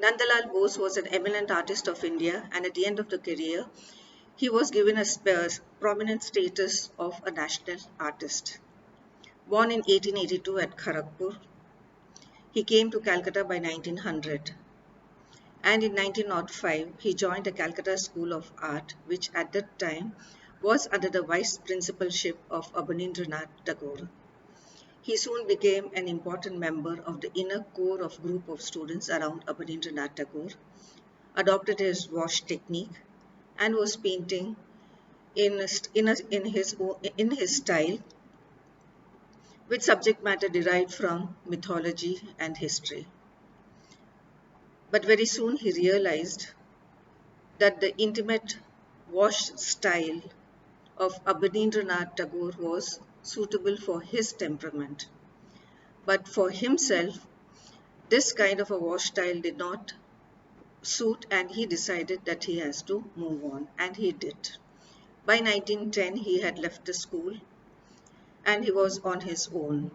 Nandalal Bose was an eminent artist of India, and at the end of the career, he was given a prominent status of a national artist. Born in 1882 at Kharagpur, he came to Calcutta by 1900, and in 1905 he joined the Calcutta School of Art, which at that time was under the vice principalship of Abanindranath Tagore. He soon became an important member of the inner core of group of students around Abanindranath Tagore, adopted his wash technique, and was painting in his style, with subject matter derived from mythology and history. But very soon he realized that the intimate wash style of Abanindranath Tagore was suitable for his temperament. But for himself, this kind of a wash style did not suit, and he decided that he has to move on, and he did. By 1910, he had left the school and he was on his own.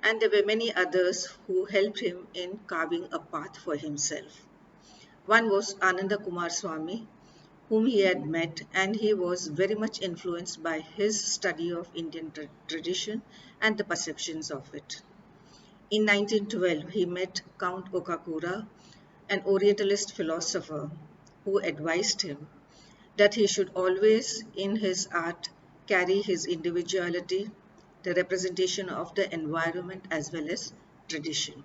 And there were many others who helped him in carving a path for himself. One was Ananda Kumar Swami, whom he had met, and he was very much influenced by his study of Indian tradition and the perceptions of it. In 1912, he met Count Okakura, an Orientalist philosopher, who advised him that he should always, in his art, carry his individuality, the representation of the environment as well as tradition.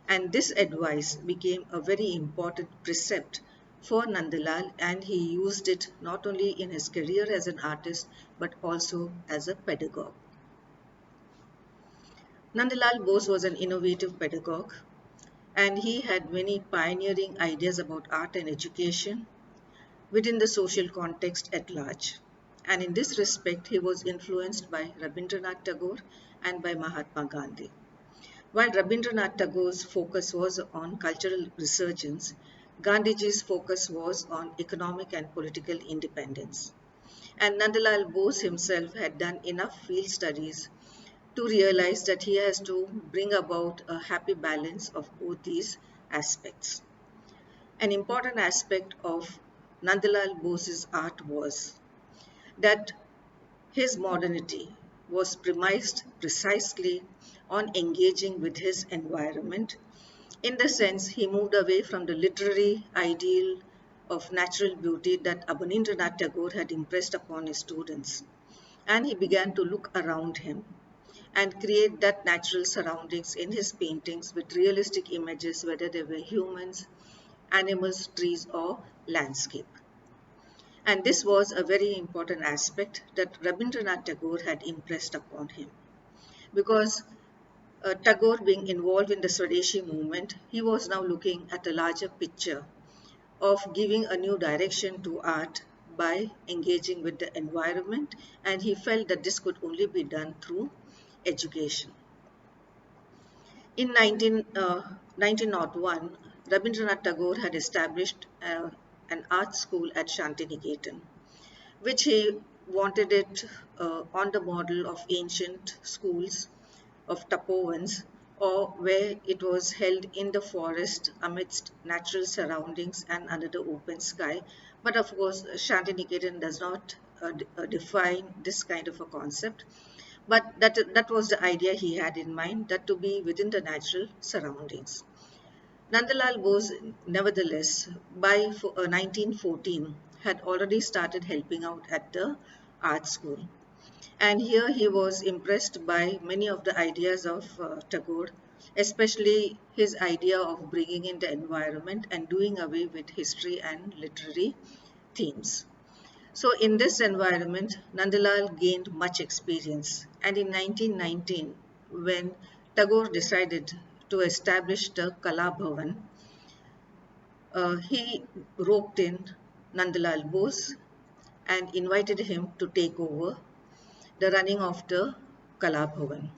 And this advice became a very important precept for Nandalal, and he used it not only in his career as an artist but also as a pedagogue. Nandalal Bose was an innovative pedagogue, and he had many pioneering ideas about art and education within the social context at large. And in this respect, he was influenced by Rabindranath Tagore and by Mahatma Gandhi. While Rabindranath Tagore's focus was on cultural resurgence, Gandhiji's focus was on economic and political independence. And Nandalal Bose himself had done enough field studies to realize that he has to bring about a happy balance of both these aspects. An important aspect of Nandalal Bose's art was that his modernity was premised precisely on engaging with his environment. In the sense, he moved away from the literary ideal of natural beauty that Abanindranath Tagore had impressed upon his students, and he began to look around him and create that natural surroundings in his paintings with realistic images, whether they were humans, animals, trees, or landscape. And this was a very important aspect that Rabindranath Tagore had impressed upon him. Because Tagore, being involved in the Swadeshi movement, he was now looking at a larger picture of giving a new direction to art by engaging with the environment, and he felt that this could only be done through education. In 1901, Rabindranath Tagore had established an art school at Shantiniketan, which he wanted it on the model of ancient schools of tapovans, or where it was held in the forest amidst natural surroundings and under the open sky. But of course, Shantiniketan does not define this kind of a concept. But that was the idea he had in mind, that to be within the natural surroundings. Nandalal Bose, nevertheless, by 1914, had already started helping out at the art school. And here he was impressed by many of the ideas of Tagore, especially his idea of bringing in the environment and doing away with history and literary themes. So in this environment, Nandalal gained much experience, and in 1919, when Tagore decided to establish the Kala Bhavan, he roped in Nandalal Bose and invited him to take over the running of the Kala Bhavan.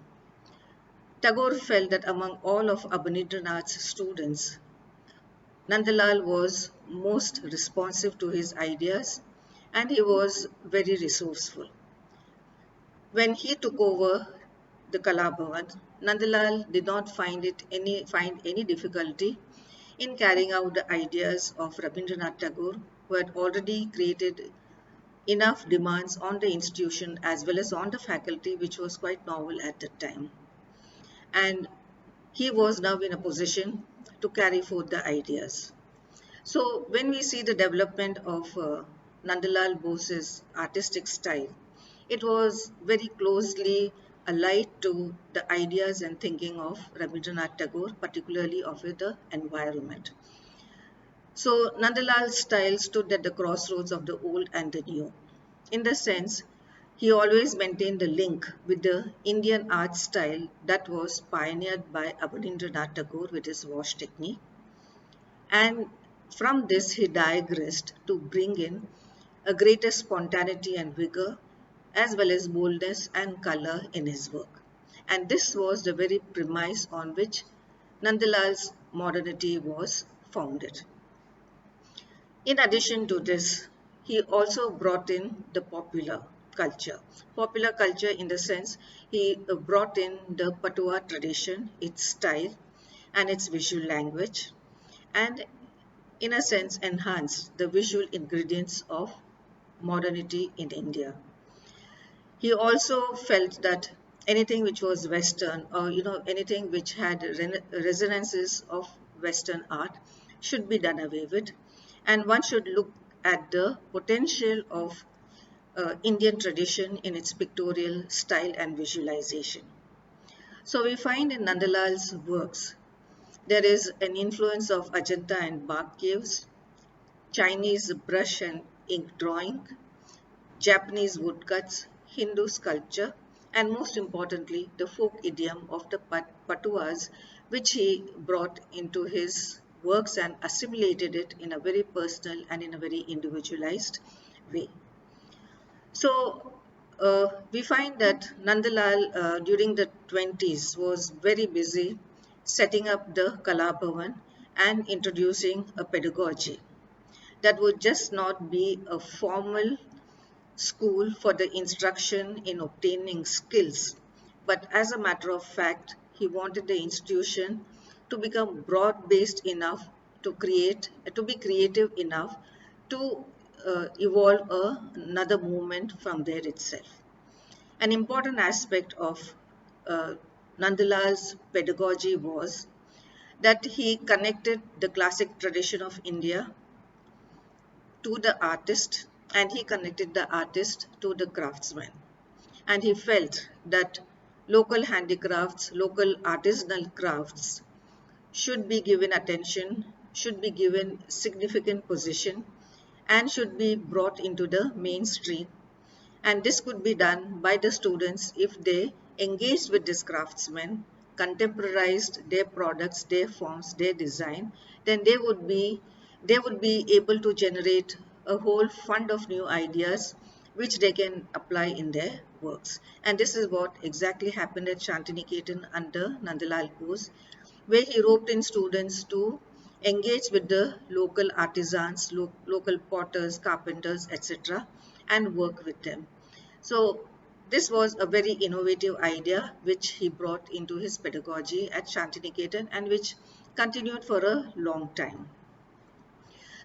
Tagore felt that among all of Abanindranath's students, Nandalal was most responsive to his ideas, and he was very resourceful. When he took over the Kala Bhavan, Nandalal did not find any difficulty in carrying out the ideas of Rabindranath Tagore, who had already created enough demands on the institution as well as on the faculty, which was quite novel at that time. And he was now in a position to carry forth the ideas. So when we see the development of Nandalal Bose's artistic style, it was very closely allied to the ideas and thinking of Rabindranath Tagore, particularly of the environment. So Nandalal's style stood at the crossroads of the old and the new. In the sense, he always maintained the link with the Indian art style that was pioneered by Abanindranath Tagore with his wash technique. And from this, he digressed to bring in a greater spontaneity and vigor, as well as boldness and color in his work. And this was the very premise on which Nandalal's modernity was founded. In addition to this, he also brought in the popular culture. Popular culture in the sense he brought in the Patua tradition, its style and its visual language, and in a sense enhanced the visual ingredients of modernity in India. He also felt that anything which was Western, or anything which had resonances of Western art should be done away with, and one should look at the potential of Indian tradition in its pictorial style and visualization. So we find in Nandalal's works there is an influence of Ajanta and bark caves, Chinese brush and ink drawing, Japanese woodcuts, Hindu sculpture, and most importantly, the folk idiom of the Patuas, which he brought into his works and assimilated it in a very personal and in a very individualized way. So, we find that Nandalal during the 20s was very busy setting up the Kala Bhavan and introducing a pedagogy that would just not be a formal school for the instruction in obtaining skills, but as a matter of fact, he wanted the institution to become broad-based enough to be creative enough to evolve another movement from there itself. An important aspect of uh, Nandalal's pedagogy was that he connected the classic tradition of India to the artist, and he connected the artist to the craftsman. And he felt that local handicrafts, local artisanal crafts should be given attention, should be given significant position, and should be brought into the mainstream. And this could be done by the students if they engaged with these craftsmen, contemporized their products, their forms, their design, then they would be able to generate a whole fund of new ideas which they can apply in their works. And this is what exactly happened at Shantiniketan under Nandalal Bose, where he roped in students to engage with the local artisans, local potters, carpenters, etc., and work with them. So this was a very innovative idea which he brought into his pedagogy at Shantiniketan and which continued for a long time.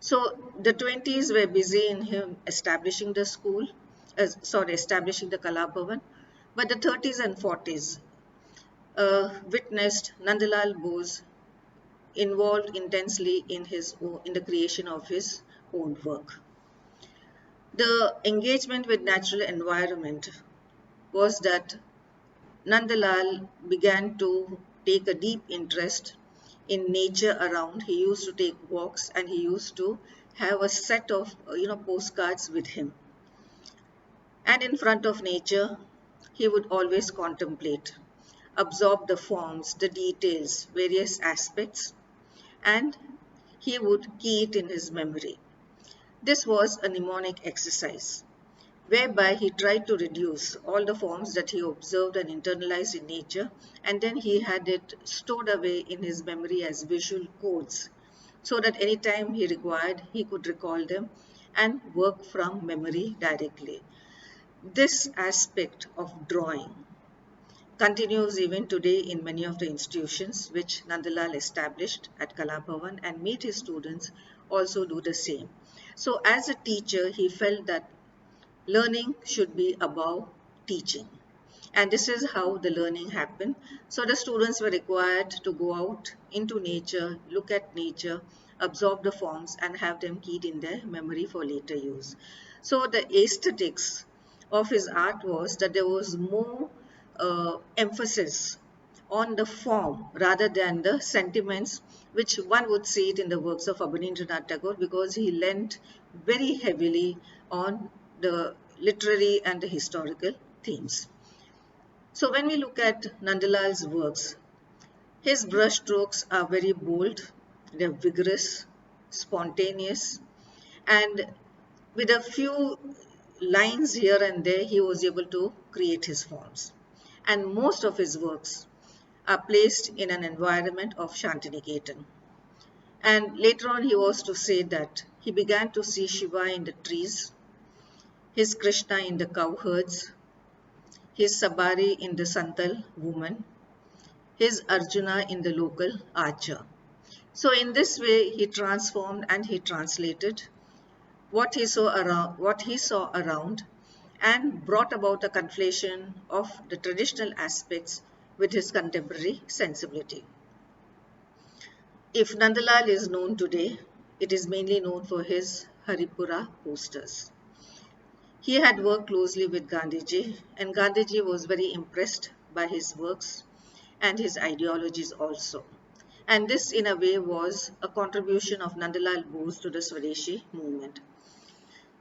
So the 20s were busy in him establishing the school, establishing the Kala Bhavan, but the 30s and 40s witnessed Nandalal Bose involved intensely in the creation of his own work. The engagement with natural environment was that Nandalal began to take a deep interest in nature around. He used to take walks and he used to have a set of postcards with him. And in front of nature, he would always contemplate, absorb the forms, the details, various aspects, and he would key it in his memory. This was a mnemonic exercise, whereby he tried to reduce all the forms that he observed and internalized in nature, and then he had it stored away in his memory as visual codes, so that anytime he required, he could recall them and work from memory directly. This aspect of drawing continues even today in many of the institutions which Nandalal established at Kalabhavan, and made his students also do the same. So as a teacher, he felt that learning should be above teaching. And this is how the learning happened. So the students were required to go out into nature, look at nature, absorb the forms, and have them keyed in their memory for later use. So the aesthetics of his art was that there was more emphasis on the form rather than the sentiments, which one would see it in the works of Abanindranath Tagore, because he lent very heavily on the literary and the historical themes. So when we look at Nandalal's works, his brushstrokes are very bold, they're vigorous, spontaneous, and with a few lines here and there, he was able to create his forms. And most of his works are placed in an environment of Shantiniketan. And later on, he was to say that he began to see Shiva in the trees, his Krishna in the cowherds, his Sabari in the Santal woman, his Arjuna in the local archer. So in this way, he transformed and he translated what he saw around, and brought about a conflation of the traditional aspects with his contemporary sensibility. If Nandalal is known today, it is mainly known for his Haripura posters. He had worked closely with Gandhiji, and Gandhiji was very impressed by his works and his ideologies also. And this, in a way, was a contribution of Nandalal Bose to the Swadeshi movement.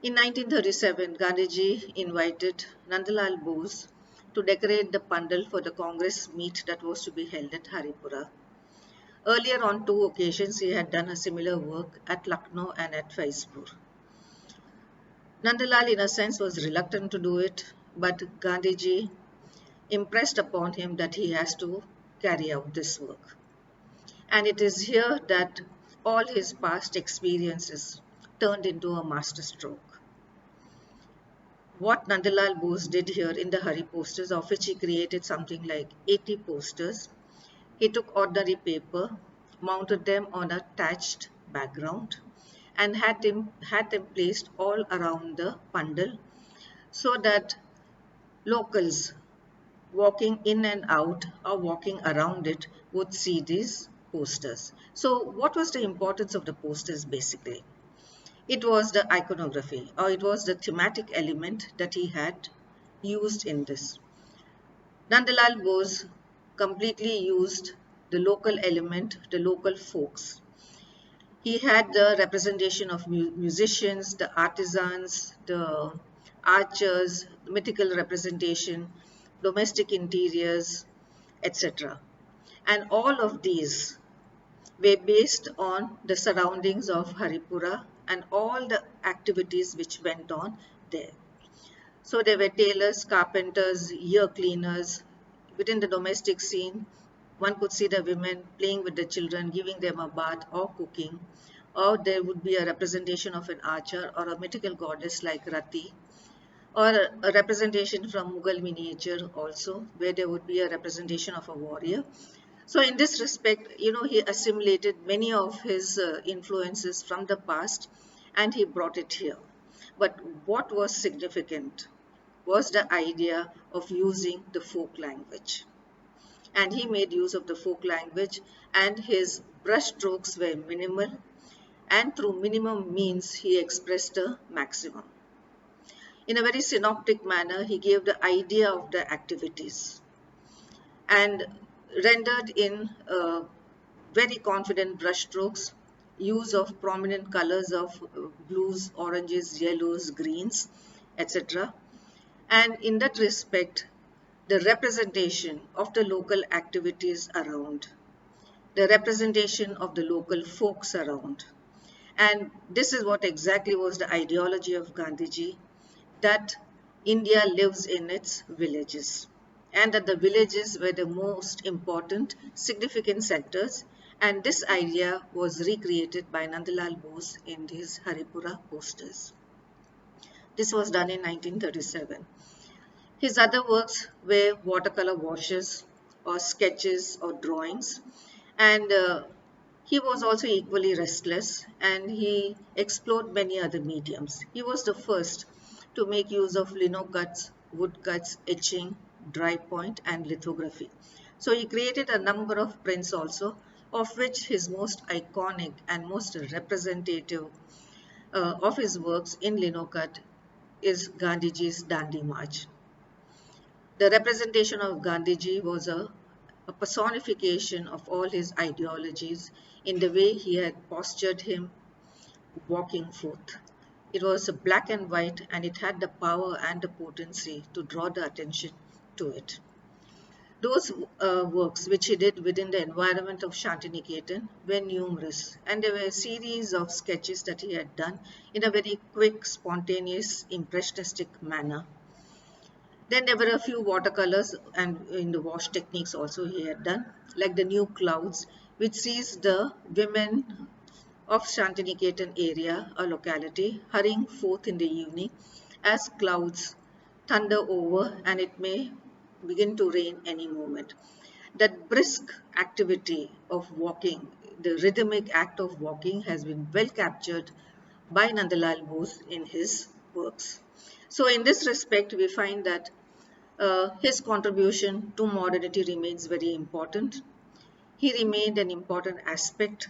In 1937, Gandhiji invited Nandalal Bose to decorate the pandal for the Congress meet that was to be held at Haripura. Earlier, on two occasions, he had done a similar work at Lucknow and at Faizpur. Nandalal, in a sense, was reluctant to do it, but Gandhiji impressed upon him that he has to carry out this work. And it is here that all his past experiences turned into a masterstroke. What Nandalal Bose did here in the Hari posters, of which he created something like 80 posters, he took ordinary paper, mounted them on a thatched background, and had them placed all around the pandal, so that locals walking in and out or walking around it would see these posters. So what was the importance of the posters basically? It was the iconography, or it was the thematic element that he had used in this. Nandalal Bose completely used the local element, the local folks. He had the representation of musicians, the artisans, the archers, the mythical representation, domestic interiors, etc. And all of these were based on the surroundings of Haripura and all the activities which went on there. So there were tailors, carpenters, ear cleaners. Within the domestic scene, one could see the women playing with the children, giving them a bath or cooking. Or there would be a representation of an archer or a mythical goddess like Rati, or a representation from Mughal miniature also, where there would be a representation of a warrior. So in this respect, he assimilated many of his influences from the past, and he brought it here. But what was significant was the idea of using the folk language. And he made use of the folk language, and his brush strokes were minimal, and through minimum means he expressed a maximum. In a very synoptic manner, he gave the idea of the activities and rendered in very confident brushstrokes, use of prominent colors of blues, oranges, yellows, greens, etc. And in that respect, the representation of the local activities around, the representation of the local folks around. And this is what exactly was the ideology of Gandhiji, that India lives in its villages, and that the villages were the most important, significant centers. And this idea was recreated by Nandalal Bose in his Haripura posters. This was done in 1937. His other works were watercolor washes or sketches or drawings, and he was also equally restless and he explored many other mediums. He was the first to make use of linocuts, woodcuts, etching, dry point, and lithography. So he created a number of prints also, of which his most iconic and most representative of his works in linocut is Gandhiji's Dandi March. The representation of Gandhiji was a personification of all his ideologies in the way he had postured him walking forth. It was black and white and it had the power and the potency to draw the attention to it. Those works which he did within the environment of Shantiniketan were numerous, and there were a series of sketches that he had done in a very quick, spontaneous, impressionistic manner. Then there were a few watercolors and in the wash techniques also he had done, like the new clouds, which sees the women of Shantiniketan area, a locality, hurrying forth in the evening as clouds thunder over and it may begin to rain any moment. That brisk activity of walking, the rhythmic act of walking, has been well captured by Nandalal Bose in his works. So, in this respect, we find that his contribution to modernity remains very important. He remained an important aspect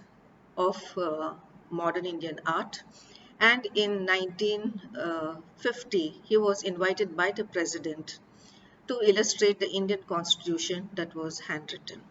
of modern Indian art. And in 1950, he was invited by the president to illustrate the Indian constitution that was handwritten.